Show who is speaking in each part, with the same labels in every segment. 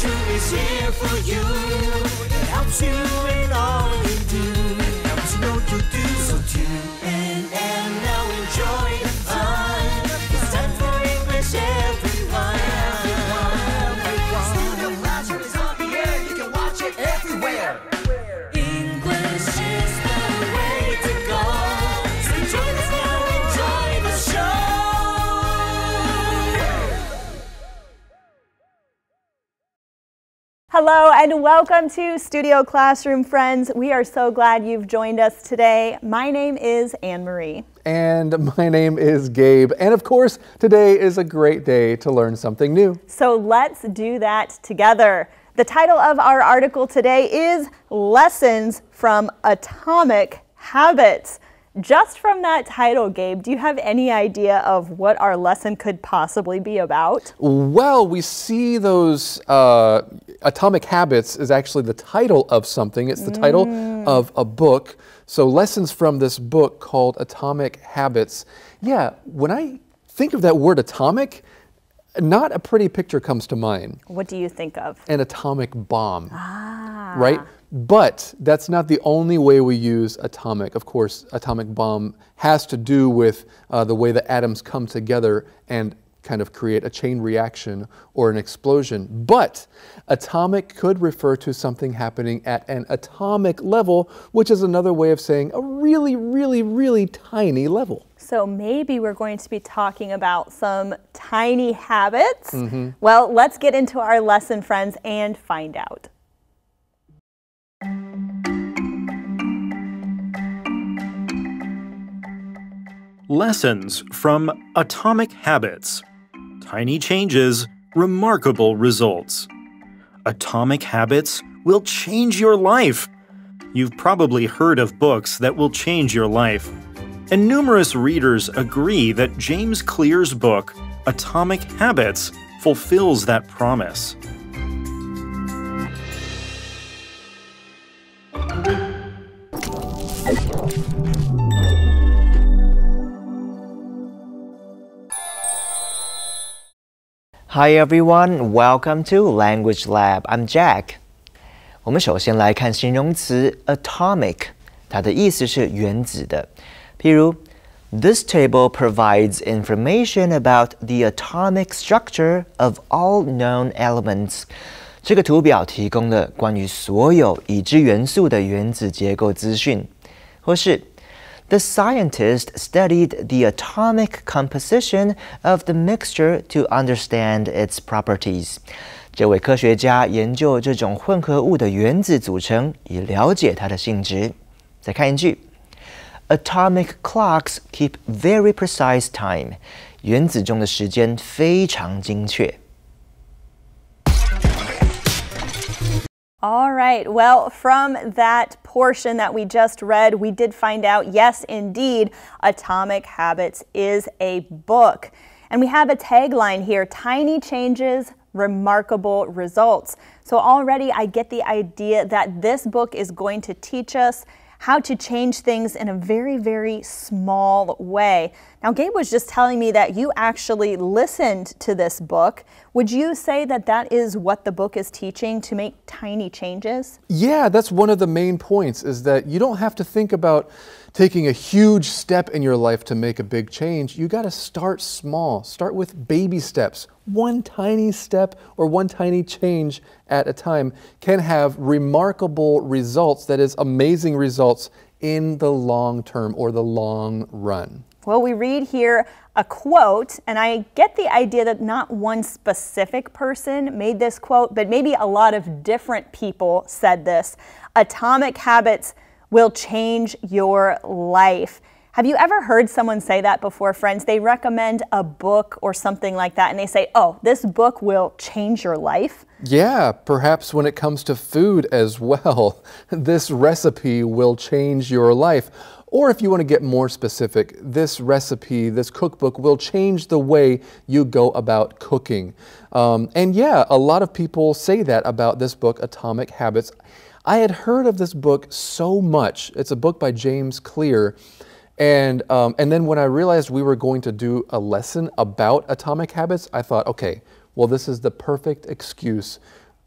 Speaker 1: Classroom is here for you. It helps you in all you do. It helps you know you do. So tune in and now enjoy the fun. It's time for English, everyone. Studio Classroom is on the air. You can watch it everywhere. English is the way to go. So join us now, enjoy the show.
Speaker 2: Hello and welcome to Studio Classroom, friends. We are so glad you've joined us today. My name is Anne-Marie.
Speaker 3: And my name is Gabe. And of course, today is a great day to learn something new.
Speaker 2: So let's do that together. The title of our article today is Lessons from Atomic Habits. Just from that title, Gabe, do you have any idea of what our lesson could possibly be about?
Speaker 3: Well, we see those Atomic Habits is actually the title of something. It's the title of a book. So lessons from this book called Atomic Habits. Yeah, when I think of that word atomic, not a pretty picture comes to mind.
Speaker 2: What do you think of?
Speaker 3: An atomic bomb, right? But that's not the only way we use atomic. Of course, atomic bomb has to do with the way the atoms come together and kind of create a chain reaction or an explosion. But atomic could refer to something happening at an atomic level, which is another way of saying a really, really, really tiny level.
Speaker 2: So maybe we're going to be talking about some tiny habits. Well, let's get into our lesson, friends, and find out.
Speaker 4: Lessons from Atomic Habits. Tiny changes, remarkable results. Atomic habits will change your life. You've probably heard of books that will change your life. And numerous readers agree that James Clear's book, Atomic Habits, fulfills that promise.
Speaker 5: Hi everyone, welcome to Language Lab. I'm Jack. 我们首先来看形容词 atomic， 它的意思是原子的。譬如 This table provides information about the atomic structure of all known elements. 这个图表提供了关于所有已知元素的原子结构资讯。或是The scientist studied the atomic composition of the mixture to understand its properties. 这位科学家研究这种混合物的原子组成，以了解它的性质。再看一句 ，Atomic clocks keep very precise time. 原子中的时间非常精确。
Speaker 2: All right, well, from that portion that we just read, we did find out, yes, indeed, Atomic Habits is a book. And we have a tagline here, tiny changes, remarkable results. So already I get the idea that this book is going to teach us how to change things in a very, very small way. Now, Gabe was just telling me that you actually listened to this book. Would you say that that is what the book is teaching, to make tiny changes?
Speaker 3: Yeah, that's one of the main points, is that you don't have to think about taking a huge step in your life to make a big change. You got to start small. Start with baby steps. One tiny step or one tiny change at a time can have remarkable results, that is, amazing results in the long term or the long run.
Speaker 2: Well, we read here a quote, and I get the idea that not one specific person made this quote, but maybe a lot of different people said this. Atomic habits will change your life. Have you ever heard someone say that before, friends? They recommend a book or something like that, and they say, oh, this book will change your life.
Speaker 3: Yeah, perhaps when it comes to food as well. This recipe will change your life. Or if you want to get more specific, this recipe, this cookbook will change the way you go about cooking. And yeah, a lot of people say that about this book, Atomic Habits. I had heard of this book so much. It's a book by James Clear. And then when I realized we were going to do a lesson about atomic habits, I thought, okay, well, this is the perfect excuse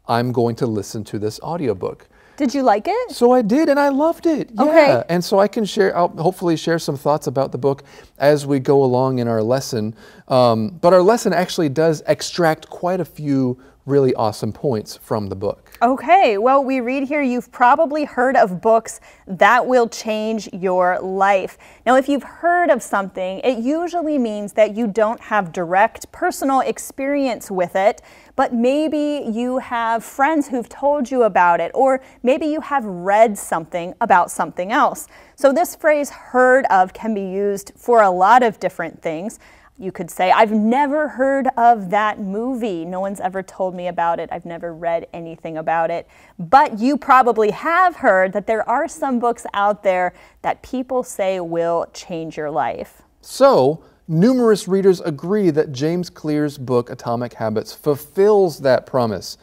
Speaker 3: I'm going to listen to this audiobook.
Speaker 2: Did you like it?
Speaker 3: So I did, and I loved it. Yeah.
Speaker 2: Okay.
Speaker 3: And so I'll hopefully share some thoughts about the book as we go along in our lesson. But our lesson actually does extract quite a few really awesome points from the book.
Speaker 2: Okay, well, we read here you've probably heard of books that will change your life. Now, if you've heard of something, it usually means that you don't have direct personal experience with it, but maybe you have friends who've told you about it, or maybe you have read something about something else. So this phrase, heard of, can be used for a lot of different things. You could say, I've never heard of that movie. No one's ever told me about it. I've never read anything about it. But you probably have heard that there are some books out there that people say will change your life.
Speaker 3: So, numerous readers agree that James Clear's book, Atomic Habits, fulfills that promise.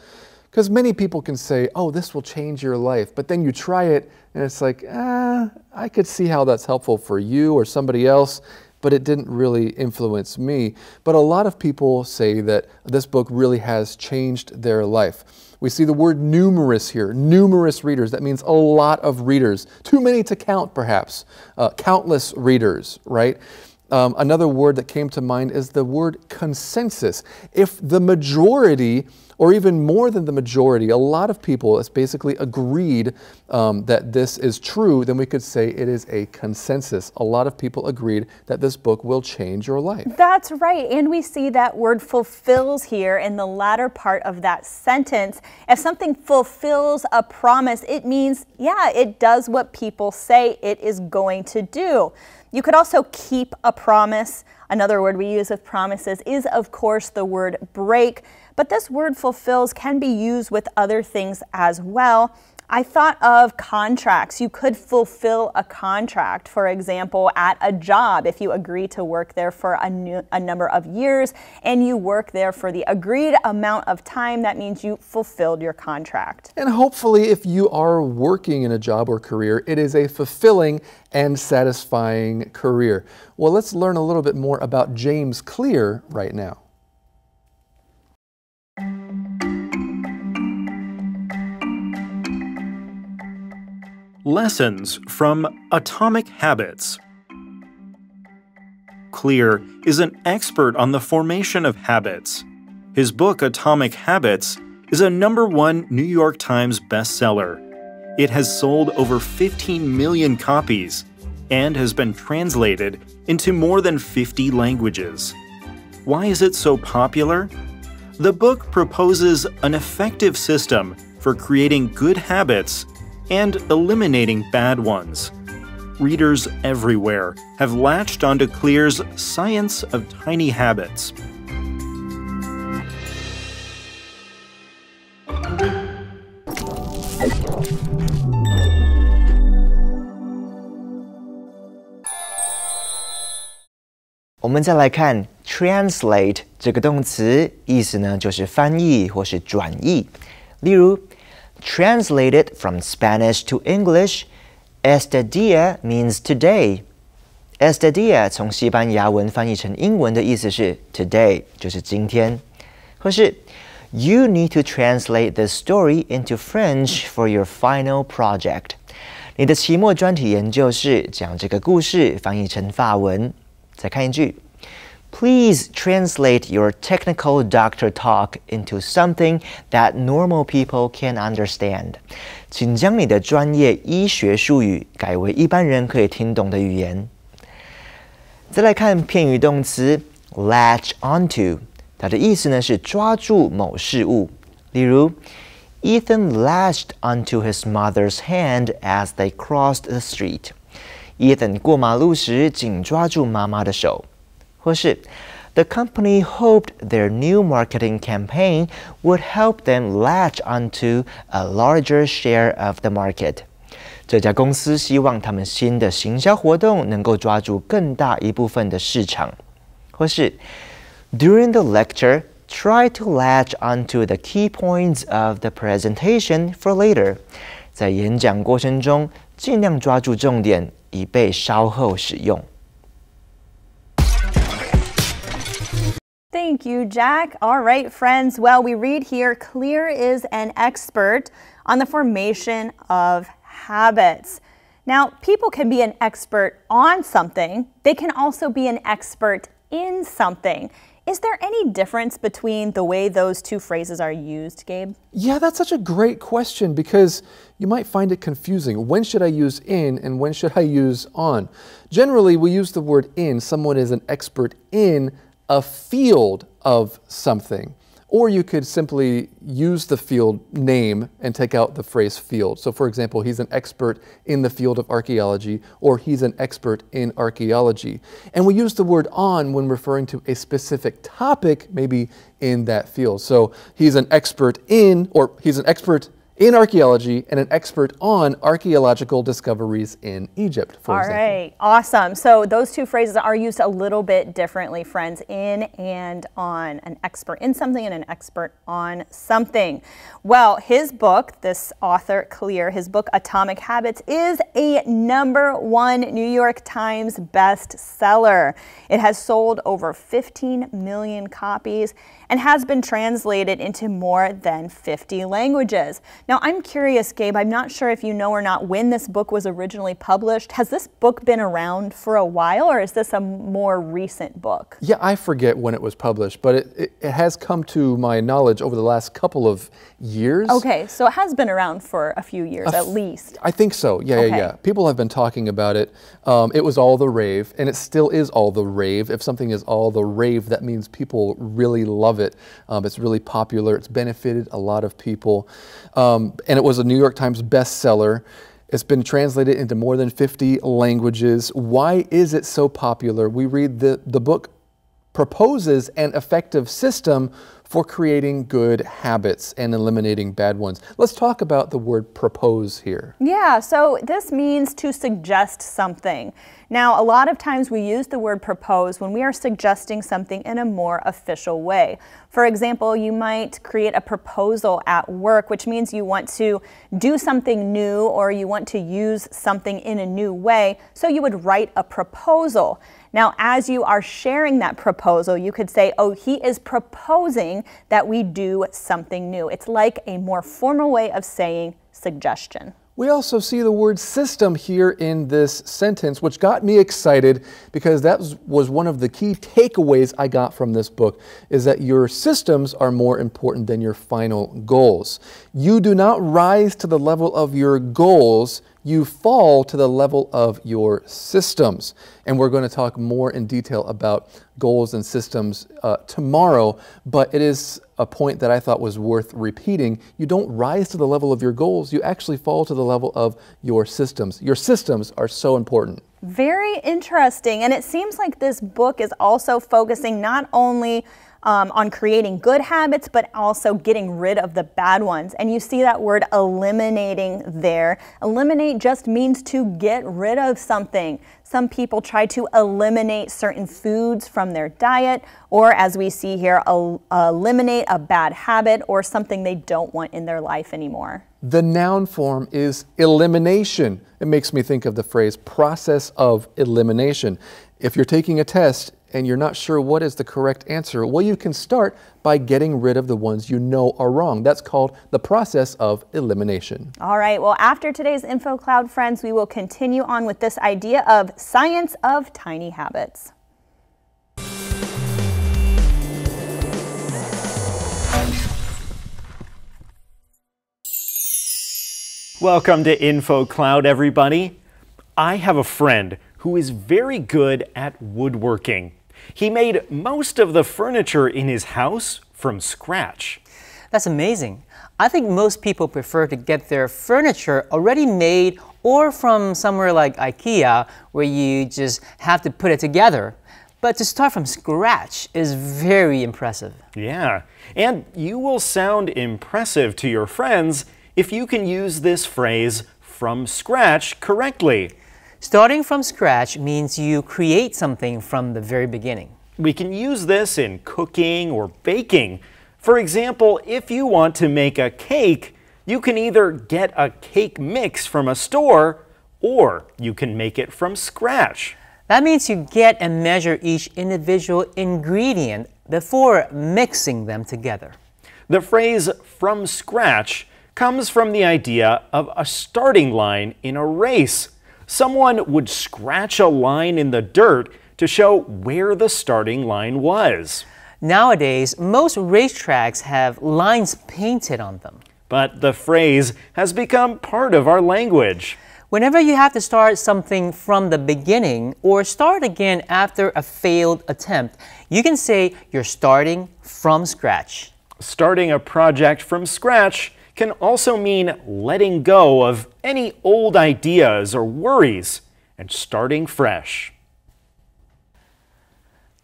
Speaker 3: Because many people can say, oh, this will change your life. But then you try it, and it's like, I could see how that's helpful for you or somebody else, but it didn't really influence me. But a lot of people say that this book really has changed their life. We see the word numerous here, numerous readers. That means a lot of readers. Too many to count, perhaps. Countless readers, right? Another word that came to mind is the word consensus. If the majority, or even more than the majority, a lot of people has basically agreed that this is true, then we could say it is a consensus. A lot of people agreed that this book will change your life.
Speaker 2: That's right, and we see that word fulfills here in the latter part of that sentence. If something fulfills a promise, it means, yeah, it does what people say it is going to do. You could also keep a promise. Another word we use with promises is, of course, the word break. But this word fulfills can be used with other things as well. I thought of contracts. You could fulfill a contract, for example, at a job. If you agree to work there for a number of years and you work there for the agreed amount of time, that means you fulfilled your contract.
Speaker 3: And hopefully, if you are working in a job or career, it is a fulfilling and satisfying career. Well, let's learn a little bit more about James Clear right now.
Speaker 4: Lessons from Atomic Habits. Clear is an expert on the formation of habits. His book, Atomic Habits, is a #1 New York Times bestseller. It has sold over 15 million copies and has been translated into more than 50 languages. Why is it so popular? The book proposes an effective system for creating good habits and eliminating bad ones. Readers everywhere have latched onto Clear's Science of Tiny Habits.
Speaker 5: 我们再来看 translate 这个动词，意思呢就是翻译或是转译。例如 translated from Spanish to English, este día means today. Este día 从西班牙文翻译成英文的意思是 today， 就是今天。或是 you need to translate this story into French for your final project. 你的期末专题研究是将这个故事翻译成法文。再看一句 Please translate your technical doctor talk into something that normal people can understand. 请将你的专业医学术语改为一般人可以听懂的语言。再来看片语动词 latch onto， 它的意思呢是抓住某事物。例如 Ethan latched onto his mother's hand as they crossed the street. Ethan 过马路时紧抓住妈妈的手。或是 The company hoped their new marketing campaign would help them latch onto a larger share of the market. 这家公司希望他们新的行销活动能够抓住更大一部分的市场。或是 During the lecture, try to latch onto the key points of the presentation for later. 在演讲过程中，尽量抓住重点，以备稍后使用。
Speaker 2: Thank you, Jack. All right, friends. Well, we read here, Clear is an expert on the formation of habits. Now, people can be an expert on something. They can also be an expert in something. Is there any difference between the way those two phrases are used, Gabe?
Speaker 3: Yeah, that's such a great question because you might find it confusing. When should I use in and when should I use on? Generally, we use the word in. Someone is an expert in a field of something. Or you could simply use the field name and take out the phrase field. So for example, he's an expert in the field of archaeology, or he's an expert in archaeology. And we use the word on when referring to a specific topic, maybe in that field. So he's an expert in, or he's an expert in archaeology and an expert on archaeological discoveries in Egypt, for example.
Speaker 2: All right, awesome. So those two phrases are used a little bit differently, friends, in and on. An expert in something and an expert on something. Well, his book, this author, Clear, his book, Atomic Habits, is a #1 New York Times bestseller. It has sold over 15 million copies and has been translated into more than 50 languages. Now, I'm curious, Gabe, I'm not sure if you know or not when this book was originally published. Has this book been around for a while, or is this a more recent book?
Speaker 3: Yeah, I forget when it was published, but it has come to my knowledge over the last couple of years.
Speaker 2: Okay, so it has been around for a few years at least.
Speaker 3: I think so, yeah. People have been talking about it. It was all the rave, and it still is all the rave. If something is all the rave, that means people really love it. It's really popular. It's benefited a lot of people. And it was a New York Times bestseller. It's been translated into more than 50 languages. Why is it so popular? We read the book proposes an effective system for creating good habits and eliminating bad ones. Let's talk about the word propose here.
Speaker 2: Yeah, so this means to suggest something. Now, a lot of times we use the word propose when we are suggesting something in a more official way. For example, you might create a proposal at work, which means you want to do something new or you want to use something in a new way, so you would write a proposal. Now, as you are sharing that proposal, you could say, oh, he is proposing that we do something new. It's like a more formal way of saying suggestion.
Speaker 3: We also see the word system here in this sentence, which got me excited because that was one of the key takeaways I got from this book, is that your systems are more important than your final goals. You do not rise to the level of your goals, you fall to the level of your systems. And we're going to talk more in detail about goals and systems tomorrow, but it is a point that I thought was worth repeating. You don't rise to the level of your goals, you actually fall to the level of your systems. Your systems are so important.
Speaker 2: Very interesting, and it seems like this book is also focusing not only on creating good habits, but also getting rid of the bad ones. And you see that word eliminating there. Eliminate just means to get rid of something. Some people try to eliminate certain foods from their diet, or as we see here, eliminate a bad habit or something they don't want in their life anymore.
Speaker 3: The noun form is elimination. It makes me think of the phrase process of elimination. If you're taking a test and you're not sure what is the correct answer, well, you can start by getting rid of the ones you know are wrong. That's called the process of elimination.
Speaker 2: All right, well, after today's Infocloud, friends, we will continue on with this idea of science of tiny habits.
Speaker 4: Welcome to Infocloud, everybody. I have a friend who is very good at woodworking. He made most of the furniture in his house from scratch.
Speaker 6: That's amazing. I think most people prefer to get their furniture already made or from somewhere like IKEA where you just have to put it together. But to start from scratch is very impressive.
Speaker 4: Yeah, and you will sound impressive to your friends if you can use this phrase, from scratch, correctly.
Speaker 6: Starting from scratch means you create something from the very beginning.
Speaker 4: We can use this in cooking or baking. For example, if you want to make a cake, you can either get a cake mix from a store or you can make it from scratch.
Speaker 6: That means you get and measure each individual ingredient before mixing them together.
Speaker 4: The phrase from scratch comes from the idea of a starting line in a race. Someone would scratch a line in the dirt to show where the starting line was.
Speaker 6: Nowadays, most racetracks have lines painted on them.
Speaker 4: But the phrase has become part of our language.
Speaker 6: Whenever you have to start something from the beginning or start again after a failed attempt, you can say you're starting from scratch.
Speaker 4: Starting a project from scratch can also mean letting go of any old ideas or worries and starting fresh.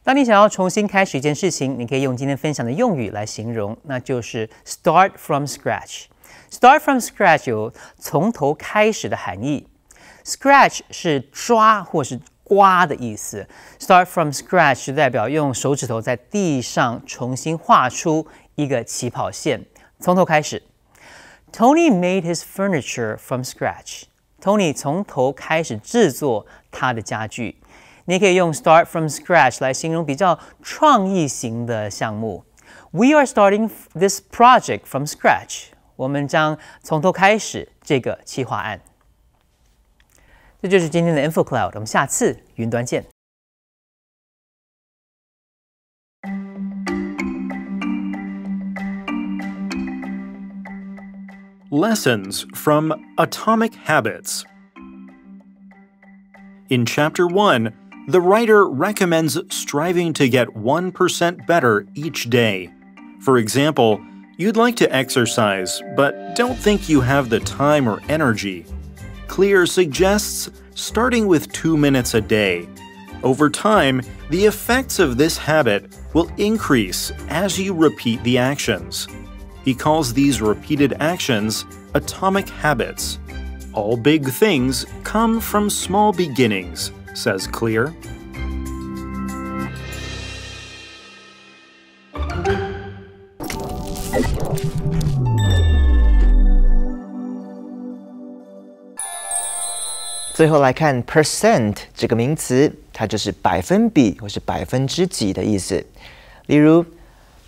Speaker 6: 当你想要重新开始一件事情，你可以用今天分享的用语来形容，那就是 start from scratch. Start from scratch 有从头开始的含义。Scratch 是抓或是刮的意思。Start from scratch 是代表用手指头在地上重新画出一个起跑线，从头开始。Tony made his furniture from scratch. Tony 从头开始制作他的家具。你可以用 start from scratch 来形容比较创意型的项目。We are starting this project from scratch. 我们将从头开始这个企划案。这就是今天的 Infocloud， 我们下次云端见。
Speaker 4: Lessons from Atomic Habits. In Chapter 1, the writer recommends striving to get 1% better each day. For example, you'd like to exercise, but don't think you have the time or energy. Clear suggests starting with 2 minutes a day. Over time, the effects of this habit will increase as you repeat the actions. He calls these repeated actions atomic habits. All big things come from small beginnings, says Clear.
Speaker 5: "最后来看 percent 这个名词，它就是百分比或是百分之几的意思。例如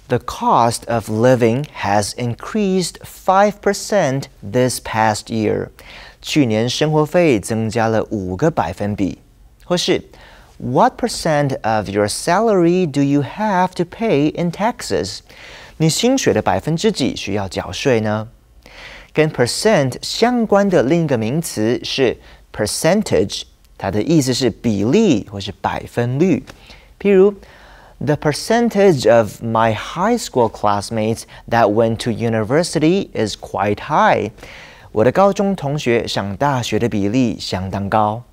Speaker 5: The cost of living has increased 5% this past year. 去年生活费增加了5个百分比。或是 What percent of your salary do you have to pay in taxes? 你薪水的百分之几需要缴税呢？跟 percent 相关的另一个名词是 percentage， 它的意思是比例或是百分率。譬如The percentage of my high school classmates that went to university is quite high. 我的高中同学上大学的比例相当高。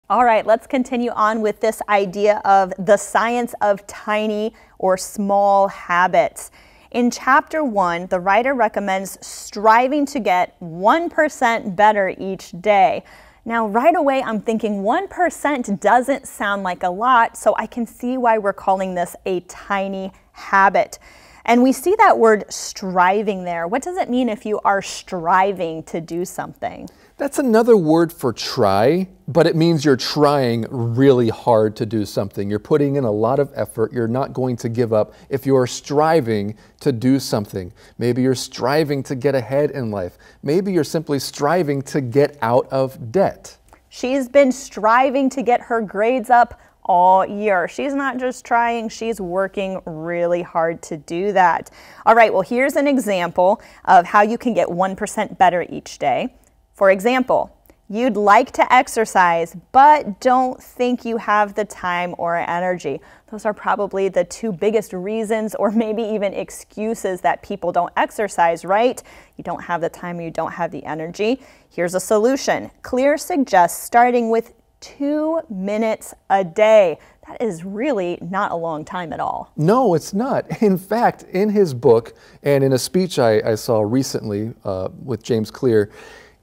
Speaker 2: All right, let's continue on with this idea of the science of tiny or small habits. In Chapter 1, the writer recommends striving to get 1% better each day. Now, right away, I'm thinking 1% doesn't sound like a lot, so I can see why we're calling this a tiny habit. And we see that word striving there. What does it mean if you are striving to do something?
Speaker 3: That's another word for try, but it means you're trying really hard to do something. You're putting in a lot of effort. You're not going to give up if you're striving to do something. Maybe you're striving to get ahead in life. Maybe you're simply striving to get out of debt.
Speaker 2: She's been striving to get her grades up all year. She's not just trying, she's working really hard to do that. All right, well, here's an example of how you can get 1% better each day. For example, you'd like to exercise, but don't think you have the time or energy. Those are probably the two biggest reasons or maybe even excuses that people don't exercise, right? You don't have the time or you don't have the energy. Here's a solution. Clear suggests starting with 2 minutes a day. That is really not a long time at all.
Speaker 3: No, it's not. In fact, in his book and in a speech I saw recently with James Clear,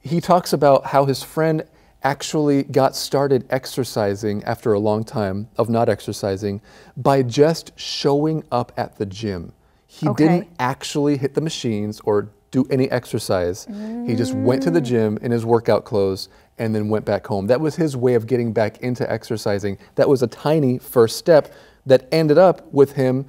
Speaker 3: he talks about how his friend actually got started exercising after a long time of not exercising by just showing up at the gym. He didn't actually hit the machines or do any exercise. He just went to the gym in his workout clothes and then went back home. That was his way of getting back into exercising. That was a tiny first step that ended up with him,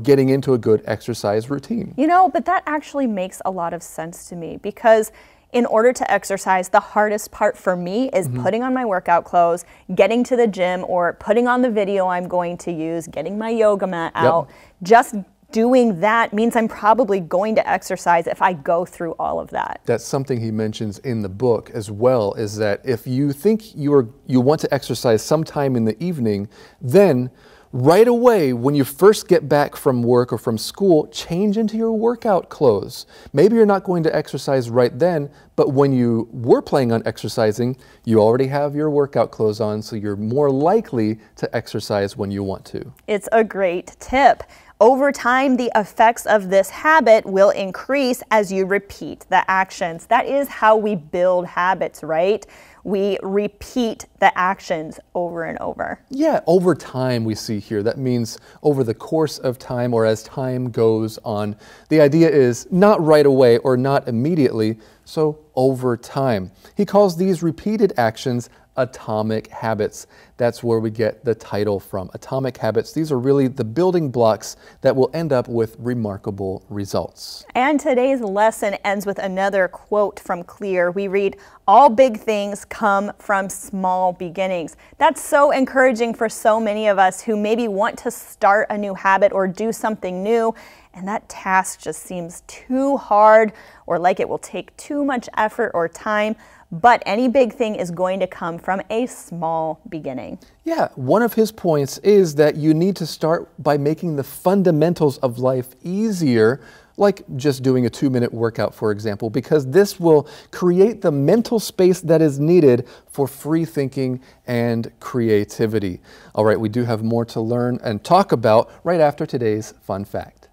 Speaker 3: getting into a good exercise routine.
Speaker 2: But that actually makes a lot of sense to me, because in order to exercise, the hardest part for me is putting on my workout clothes, getting to the gym, or putting on the video I'm going to use, getting my yoga mat out. Just doing that means I'm probably going to exercise if I go through all of that.
Speaker 3: That's something he mentions in the book as well, is that if you think you want to exercise sometime in the evening, then right away, when you first get back from work or from school, change into your workout clothes. Maybe you're not going to exercise right then, but when you were planning on exercising, you already have your workout clothes on, so you're more likely to exercise when you want to.
Speaker 2: It's a great tip. Over time, the effects of this habit will increase as you repeat the actions. That is how we build habits, right? We repeat the actions over and over.
Speaker 3: Yeah, over time we see here. That means over the course of time, or as time goes on. The idea is not right away or not immediately, so over time. He calls these repeated actions atomic habits. That's where we get the title from. Atomic habits, these are really the building blocks that will end up with remarkable results.
Speaker 2: And today's lesson ends with another quote from Clear. We read, "All big things come from small beginnings." That's so encouraging for so many of us who maybe want to start a new habit or do something new, and that task just seems too hard or like it will take too much effort or time. But any big thing is going to come from a small beginning.
Speaker 3: Yeah, one of his points is that you need to start by making the fundamentals of life easier, like just doing a 2-minute workout, for example, because this will create the mental space that is needed for free thinking and creativity. All right, we do have more to learn and talk about right after today's fun fact.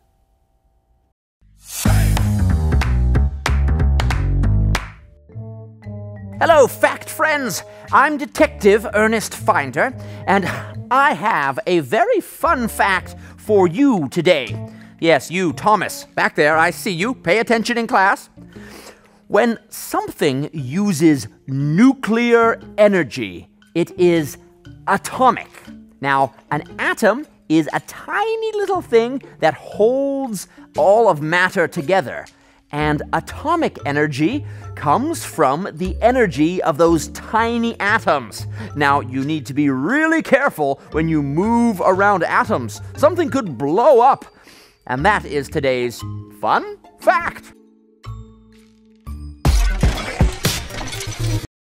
Speaker 7: Hello, fact friends! I'm Detective Ernest Finder, and I have a very fun fact for you today. Yes, you, Thomas, back there, I see you. Pay attention in class. When something uses nuclear energy, it is atomic. Now, an atom is a tiny little thing that holds all of matter together. And atomic energy comes from the energy of those tiny atoms. Now, you need to be really careful when you move around atoms. Something could blow up. And that is today's fun fact.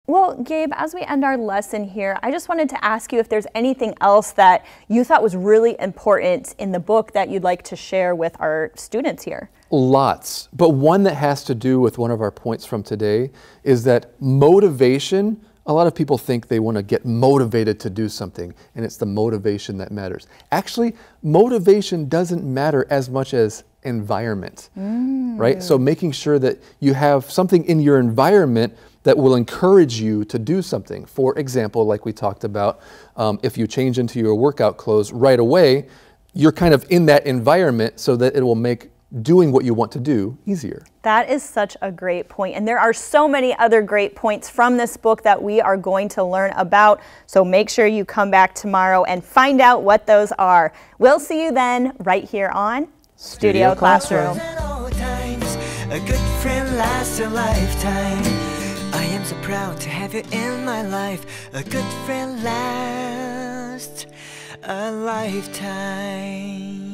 Speaker 2: Well, Gabe, as we end our lesson here, I just wanted to ask you if there's anything else that you thought was really important in the book that you'd like to share with our students here.
Speaker 3: Lots, but one that has to do with one of our points from today is that motivation, a lot of people think they want to get motivated to do something, and it's the motivation that matters. Actually, motivation doesn't matter as much as environment, right? So making sure that you have something in your environment that will encourage you to do something. For example, like we talked about, if you change into your workout clothes right away, you're kind of in that environment so that it will make doing what you want to do easier.
Speaker 2: That is such a great point. And there are so many other great points from this book that we are going to learn about. So make sure you come back tomorrow and find out what those are. We'll see you then right here on Studio Classroom.
Speaker 1: At all times, a good friend lasts a lifetime. I am so proud to have you in my life. A good friend lasts a lifetime.